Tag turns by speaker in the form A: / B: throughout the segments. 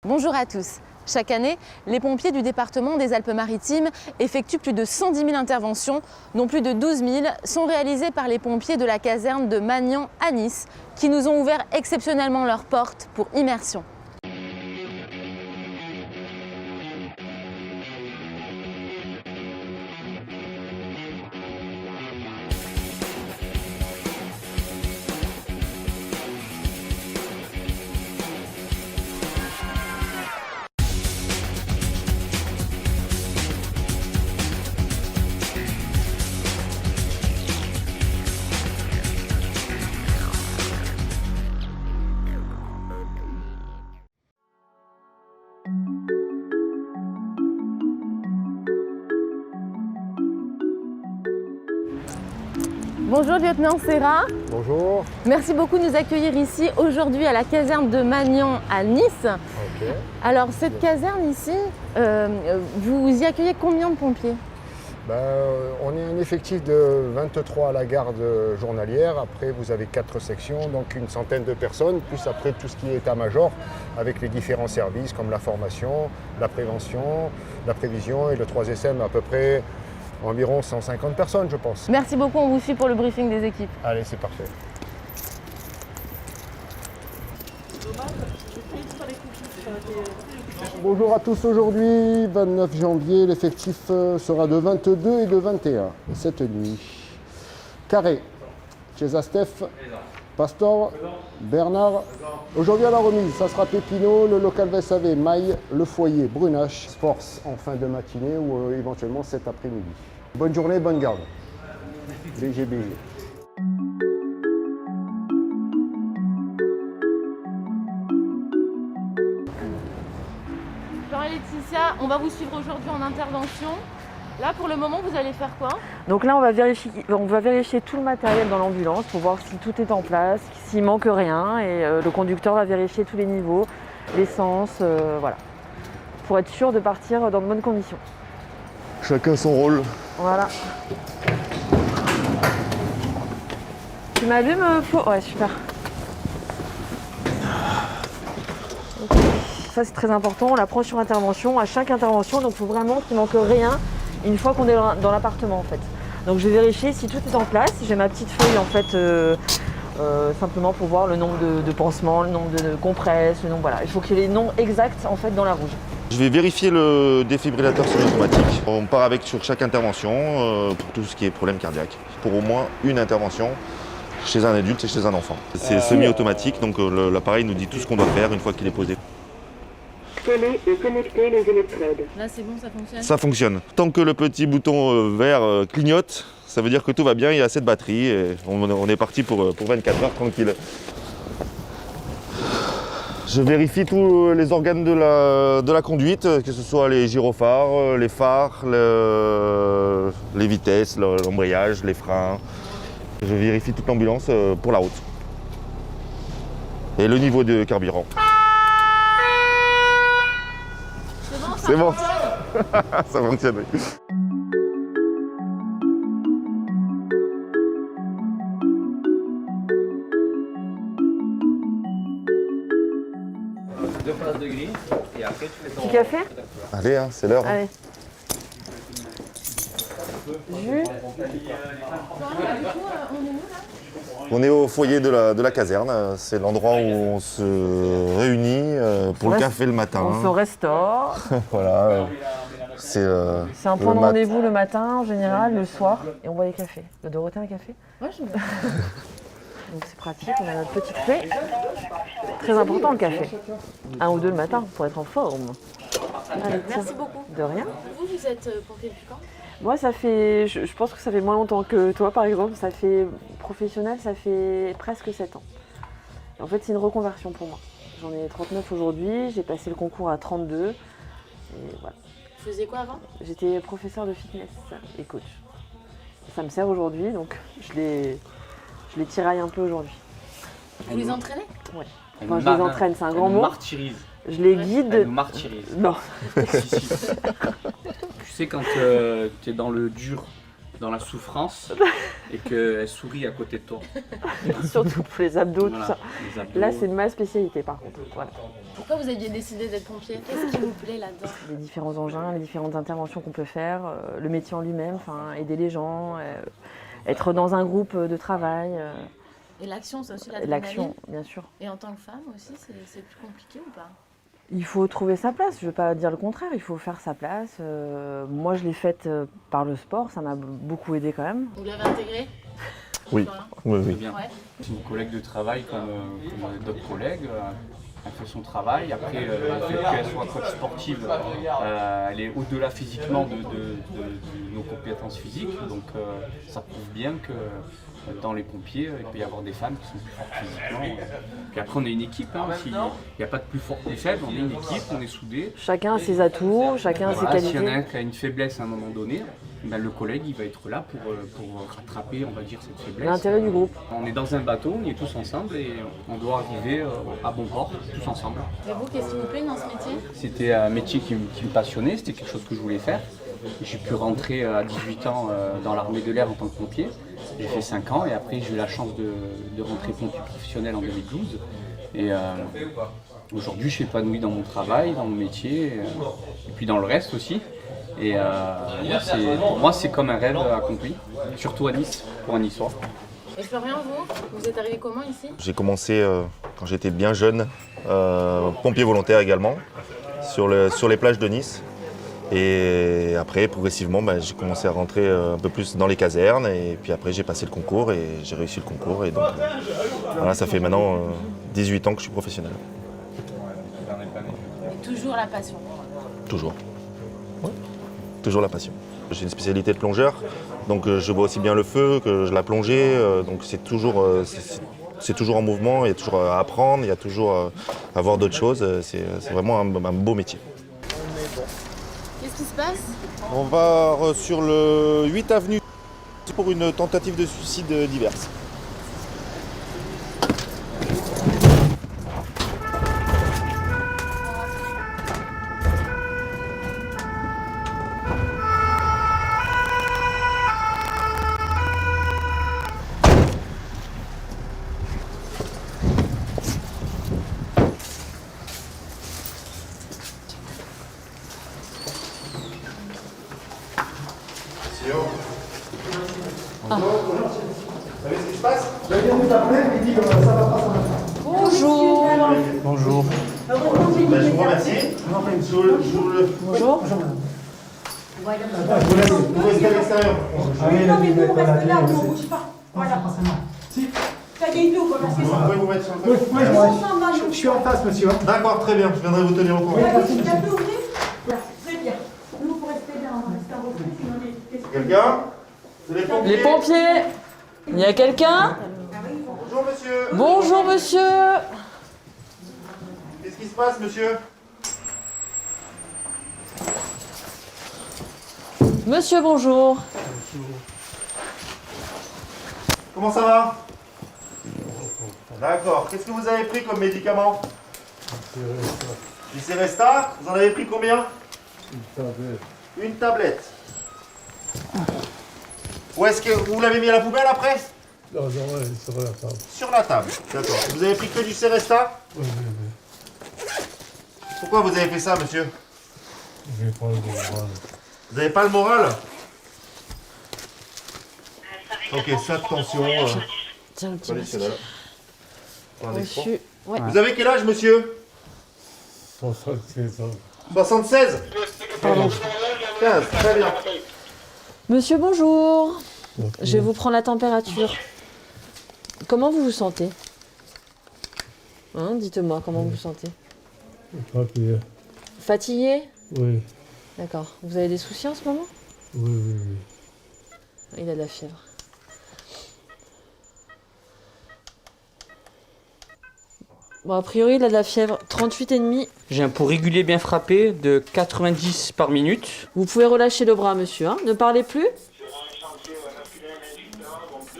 A: Bonjour à tous. Chaque année, les pompiers du département des Alpes-Maritimes effectuent plus de 110 000 interventions, dont plus de 12 000 sont réalisées par les pompiers de la caserne de Magnan à Nice, qui nous ont ouvert exceptionnellement leurs portes pour immersion. Bonjour lieutenant Serra.
B: Bonjour.
A: Merci beaucoup de nous accueillir ici aujourd'hui à la caserne de Magnan à Nice.
B: Ok.
A: Alors cette caserne ici, vous y accueillez combien de pompiers?
B: On est un effectif de 23 à la garde journalière. Après, vous avez 4 sections, donc une centaine de personnes, plus après tout ce qui est état-major, avec les différents services comme la formation, la prévention, la prévision et le 3SM à peu près environ 150 personnes, je pense.
A: Merci beaucoup, on vous suit pour le briefing des équipes.
B: Allez, c'est parfait. Bonjour à tous, aujourd'hui, 29 janvier, l'effectif sera de 22 et de 21 cette nuit. Carré, Steph, Pastor, Bernard. Aujourd'hui à la remise, ça sera Pépino, le local VSAV, Maille, le foyer, Brunache, Force en fin de matinée ou éventuellement cet après-midi. Bonne journée, bonne garde. BGB.
A: Jean et Laetitia, on va vous suivre aujourd'hui en intervention. Là, pour le moment, vous allez faire quoi?
C: Donc là, on va vérifier tout le matériel dans l'ambulance pour voir si tout est en place, s'il manque rien. Et le conducteur va vérifier tous les niveaux, l'essence, voilà. Pour être sûr de partir dans de bonnes conditions.
B: Chacun son rôle.
C: Voilà. Tu m'allumes, Flo? Ouais, super. Okay. Ça, c'est très important. On la prend sur intervention, à chaque intervention. Donc, il faut vraiment qu'il ne manque rien une fois qu'on est dans l'appartement, en fait. Donc, je vais vérifier si tout est en place. J'ai ma petite feuille, en fait, simplement pour voir le nombre de pansements, le nombre de compresses, le nombre, voilà. Il faut qu'il y ait les noms exacts, en fait, dans la rouge.
D: Je vais vérifier le défibrillateur semi-automatique. On part avec sur chaque intervention pour tout ce qui est problème cardiaque. Pour au moins une intervention chez un adulte et chez un enfant. C'est semi-automatique, donc l'appareil nous dit tout ce qu'on doit faire une fois qu'il est posé.
E: Scanner et connecter les électrodes.
A: Là, c'est bon, ça fonctionne?
D: Ça fonctionne. Tant que le petit bouton vert clignote, ça veut dire que tout va bien, il y a assez de batterie et on est parti pour 24 heures tranquille. Je vérifie tous les organes de la conduite, que ce soit les gyrophares, les phares, les vitesses, l'embrayage, les freins. Je vérifie toute l'ambulance pour la route. Et le niveau de carburant.
A: C'est bon, ça
D: C'est bon. Ça fonctionne, oui.
F: Deux places de gris et après tu fais ton...
C: Petit café?
D: Allez, hein, c'est l'heure.
C: Allez. Jus?
D: On est au foyer de la caserne. C'est l'endroit où on se réunit pour le café le matin.
C: On se restaure.
D: Voilà.
C: C'est un point de rendez-vous le matin en général, le soir, et on boit des cafés. Le Dorothée, un café?
A: Ouais, je veux.
C: Donc c'est pratique, on a notre petite clé. Très important le café. 1 ou 2 le matin pour être en forme. Allez,
A: Merci beaucoup.
C: de rien.
A: Vous êtes pompier depuis quand?
C: Moi, ça fait, je pense que ça fait moins longtemps que toi, par exemple. Ça fait professionnel, ça fait presque 7 ans. Et en fait, c'est une reconversion pour moi. J'en ai 39 aujourd'hui, j'ai passé le concours à 32. Et voilà.
A: Vous faisiez quoi avant?
C: J'étais professeur de fitness et coach. Ça me sert aujourd'hui, donc je les tiraille un peu aujourd'hui.
A: Vous les entraînez?
C: Ouais. Enfin, je les entraîne, c'est un grand mot.
F: Martyrise.
C: Je les guide.
F: Elle nous martyrise.
C: Non.
F: Si, si. Tu sais, quand tu es dans le dur dans la souffrance et qu'elle sourit à côté de toi.
C: Surtout pour les abdos,
F: Voilà,
C: tout ça.
F: les abdos.
C: Là, c'est ma spécialité par contre. Voilà.
A: Pourquoi vous aviez décidé d'être pompier? Qu'est-ce qui vous plaît là-dedans?
C: Les différents engins, les différentes interventions qu'on peut faire, le métier en lui-même, enfin, aider les gens, être dans un groupe de travail.
A: Et l'action, c'est aussi
C: L'action, bien sûr.
A: Et en tant que femme aussi, c'est plus compliqué ou pas?
C: Il faut trouver sa place, je ne veux pas dire le contraire, il faut faire sa place. Moi, je l'ai faite par le sport, ça m'a beaucoup aidé quand même.
A: Vous l'avez intégré?
D: Oui, oui,
F: C'est
D: oui.
F: bien.
A: Ouais.
F: C'est une collègue de travail comme d'autres collègues. Elle fait son travail. Après, le fait qu'elle soit coach sportive, elle est au-delà physiquement de nos compétences physiques. Donc, ça prouve bien que dans les pompiers, il peut y avoir des femmes qui sont plus fortes physiquement. Puis après, on est une équipe aussi. Il n'y a pas de plus fort que de faible. On est une équipe, on est soudés.
C: Chacun a ses atouts, chacun a ses
F: Voilà, s'il y en a
C: qualités.
F: un qui a une faiblesse à un moment donné, ben, le collègue il va être là pour rattraper, on va dire, cette faiblesse.
C: L'intérêt du groupe.
F: On est dans un bateau, on est tous ensemble et on doit arriver à bon port, tous ensemble.
A: Et vous, qu'est-ce qui vous plaît dans ce métier?
F: C'était un métier qui me passionnait, c'était quelque chose que je voulais faire. J'ai pu rentrer à 18 ans dans l'armée de l'air en tant que pompier. J'ai fait 5 ans et après j'ai eu la chance de rentrer pompier professionnel en 2012. Et aujourd'hui je suis épanoui dans mon travail, dans mon métier et puis dans le reste aussi. Et pour moi c'est comme un rêve accompli, surtout à Nice, pour un Niçois.
A: Et Florian, vous êtes arrivé comment ici?
D: J'ai commencé quand j'étais bien jeune, pompier volontaire également, sur les plages de Nice. Et après, progressivement, j'ai commencé à rentrer un peu plus dans les casernes. Et puis après, j'ai passé le concours et j'ai réussi le concours. Et donc, voilà, ça fait maintenant 18 ans que je suis professionnel.
A: Et toujours la passion.
D: Toujours. Ouais. Toujours la passion. J'ai une spécialité de plongeur, donc je vois aussi bien le feu que la plongée. Donc c'est toujours en mouvement, il y a toujours à apprendre, il y a toujours à voir d'autres choses. C'est vraiment un beau métier.
A: Qu'est-ce qui se passe?
D: On va sur le 8 avenue pour une tentative de suicide diverse. Vous savez ce qui se passe?
C: Bonjour.
G: Bonjour.
D: Je vous remercie.
C: Bonjour.
D: Je vous laisse rester à l'extérieur.
H: Non, mais vous restez là, on ne bouge pas. Voilà. Si. T'as des doubles, parce que
D: Vous
H: ça.
D: pouvez vous mettre sur le côté.
H: Ils sont ensemble dans le
G: Je suis en face, monsieur.
D: D'accord, très bien. Je viendrai vous tenir au courant.
H: Tu as pu ouvrir? Voilà, très bien. Nous, pour rester là, on va rester en retrait, sinon on est...
D: Quelqu'un? C'est les pompiers.
C: Les pompiers. Il y a quelqu'un?
D: Bonjour monsieur.
C: Bonjour monsieur.
D: Qu'est-ce qui se passe monsieur?
C: Monsieur, bonjour.
D: Comment ça va? D'accord. Qu'est-ce que vous avez pris comme médicament? Du Seresta. Vous en avez pris combien? Une tablette. Où est-ce que vous l'avez mis à la poubelle après?
G: Non, non, ouais, sur la table.
D: Sur la table. D'accord. Vous avez pris que du Seresta?
G: Oui, oui, oui.
D: Pourquoi vous avez fait ça, monsieur?
G: Je vais prendre le moral.
D: Vous n'avez pas le moral? Ok, ça, attention.
C: Tiens, le petit masque.
D: Traditionnel. Pour un export.
C: Monsieur. Ouais.
D: Vous avez quel âge, monsieur?
G: 76 ans.
D: 76?
C: Pardon.
D: 15, très bien.
C: Monsieur, bonjour.
G: Donc,
C: Je vais vous prendre la température. Comment vous vous sentez? Hein, dites-moi, comment vous vous sentez?
G: pas pire.
C: Fatigué?
G: Oui,
C: D'accord. Vous avez des soucis en ce moment?
G: oui, oui, oui.
C: Il a de la fièvre. Bon, a priori, il a de la fièvre. 38,5.
F: J'ai un pouls régulier bien frappé de 90 par minute.
C: Vous pouvez relâcher le bras, monsieur. Hein. Ne parlez plus.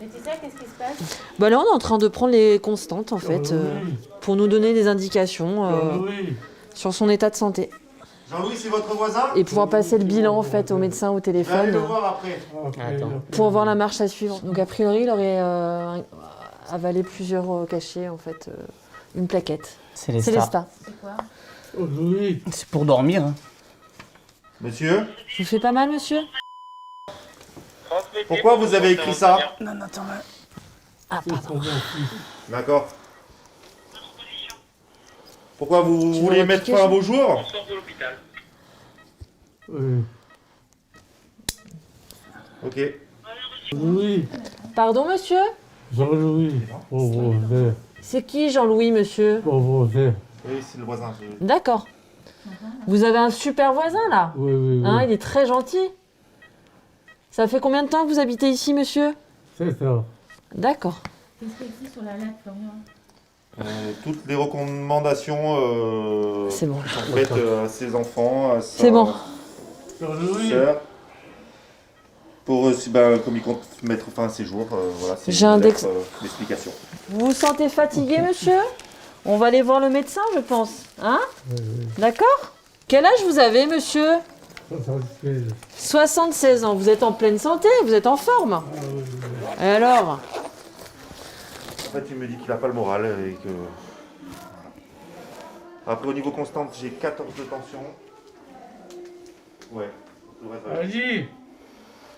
A: Laetitia, qu'est-ce qui se passe?
C: Bah là, on est en train de prendre les constantes, en fait,
G: oui.
C: pour nous donner des indications
G: Oui.
C: sur son état de santé.
D: Jean-Louis, c'est votre voisin?
C: et pouvoir passer le bilan en fait au médecin au
D: Allez
C: téléphone
D: le voir après.
G: Attends.
C: pour voir la marche à suivre. Donc a priori, il aurait avalé plusieurs cachets en fait, une plaquette.
F: C'est les
C: Célestat.
G: Oh, Louis.
F: C'est pour dormir. Hein.
D: Monsieur,
C: Je vous fais pas mal, monsieur?
D: pourquoi vous avez écrit ça?
C: Ah,
G: C'est pas mon fils.
D: D'accord. Pourquoi vous
C: Tu
D: voulez
C: veux
D: mettre
C: appliquer,
D: fin à
C: Jean
D: vos jours?
G: Oui.
D: Ok.
G: Louis.
C: Pardon, monsieur?
G: Jean-Louis. Pauvre.
C: C'est qui Jean-Louis, monsieur?
G: Pauvre.
D: Oui, c'est le voisin.
C: D'accord. Vous avez un super voisin là,
G: Oui, oui, oui.
C: hein, il est très gentil. Ça fait combien de temps que vous habitez ici, monsieur?
G: C'est ça.
C: D'accord.
A: Qu'est-ce qu'il écrit sur la lettre, Florian?
D: Toutes les recommandations
C: C'est bon.
D: sont faites à ses enfants, à sa
C: C'est bon.
G: Jean-Louis.
D: sœur. Pour, comme il compte mettre fin à ses jours, voilà, c'est
C: J'ai un
D: une
C: dex-
D: lettre d'explication.
C: Vous vous sentez fatigué, monsieur? On va aller voir le médecin, je pense. Hein?
G: Oui, oui.
C: D'accord? Quel âge vous avez, monsieur?
G: 76.
C: 76 ans. Vous êtes en pleine santé, vous êtes en forme.
G: Ah, oui, oui.
C: Et alors?
D: En fait, il me dit qu'il n'a pas le moral et que... Voilà. Après, au niveau constant, j'ai 14 de tension. Ouais. Tout le reste, va bien.
G: Vas-y.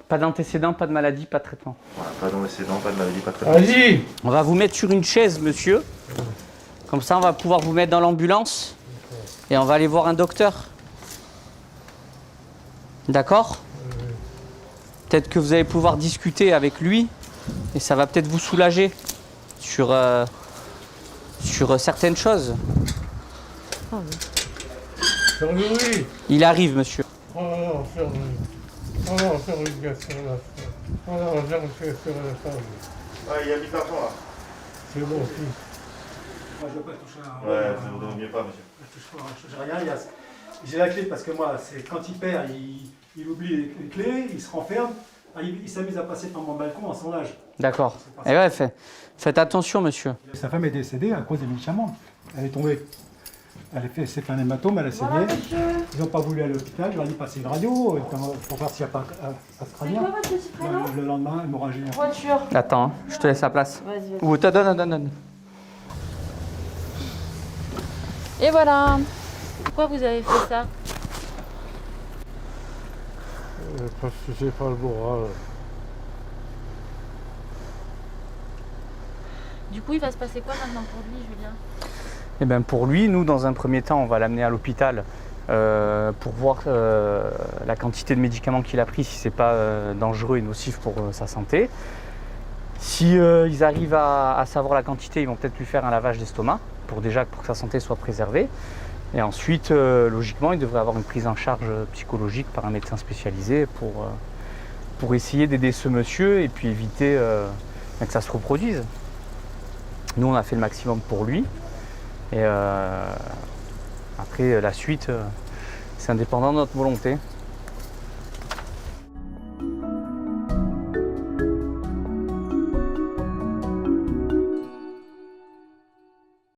F: Pas d'antécédents, pas de maladie, pas de traitement.
D: Voilà, pas d'antécédents, pas de maladie, pas de traitement.
G: Vas-y.
F: On va vous mettre sur une chaise, monsieur. Comme ça, on va pouvoir vous mettre dans l'ambulance. Et on va aller voir un docteur. D'accord? Peut-être que vous allez pouvoir discuter avec lui. Et ça va peut-être vous soulager sur certaines choses.
G: Jean-Louis.
F: Il arrive, monsieur.
G: Oh non, Jean-Louis. Oh non, Jean-Louis, bien sûr, là. Oh non, Jean-Louis, sur la table.
D: Ah, il habite l'argent là.
G: C'est mon fils.
I: Moi, je ne veux pas toucher un.
D: Ouais, vous ne devriez pas, monsieur.
I: Je touche rien. J'ai la clé parce que moi, c'est quand il perd, il oublie les clés, il se renferme. Ah, il s'amuse à passer par mon balcon à son âge.
F: D'accord. Et ouais, faites attention, monsieur.
I: Sa femme est décédée à cause des médicaments. Elle est tombée. Elle s'est fait un hématome, elle a saigné.
C: Voilà, monsieur.
I: Ils n'ont pas voulu aller à l'hôpital. Je leur ai dit passer une radio pour voir s'il n'y a pas ça se
C: C'est
I: crânien.
C: quoi votre petit prénom?
I: Le lendemain, hémorragie.
C: Voiture.
F: Attends, hein, je te laisse la place.
C: Vas-y.
F: Ou donne.
C: Et voilà.
A: Pourquoi vous avez fait ça?
G: Parce que j'ai pas le moral.
A: Du coup, il va se passer quoi maintenant pour lui, Julien?
F: Eh bien pour lui, nous dans un premier temps, on va l'amener à l'hôpital pour voir la quantité de médicaments qu'il a pris, si c'est pas dangereux et nocif pour sa santé. Si ils arrivent à savoir la quantité, ils vont peut-être lui faire un lavage d'estomac pour que sa santé soit préservée. Et ensuite, logiquement, il devrait avoir une prise en charge psychologique par un médecin spécialisé pour essayer d'aider ce monsieur et puis éviter que ça se reproduise. Nous, on a fait le maximum pour lui. Et après, la suite, c'est indépendant de notre volonté.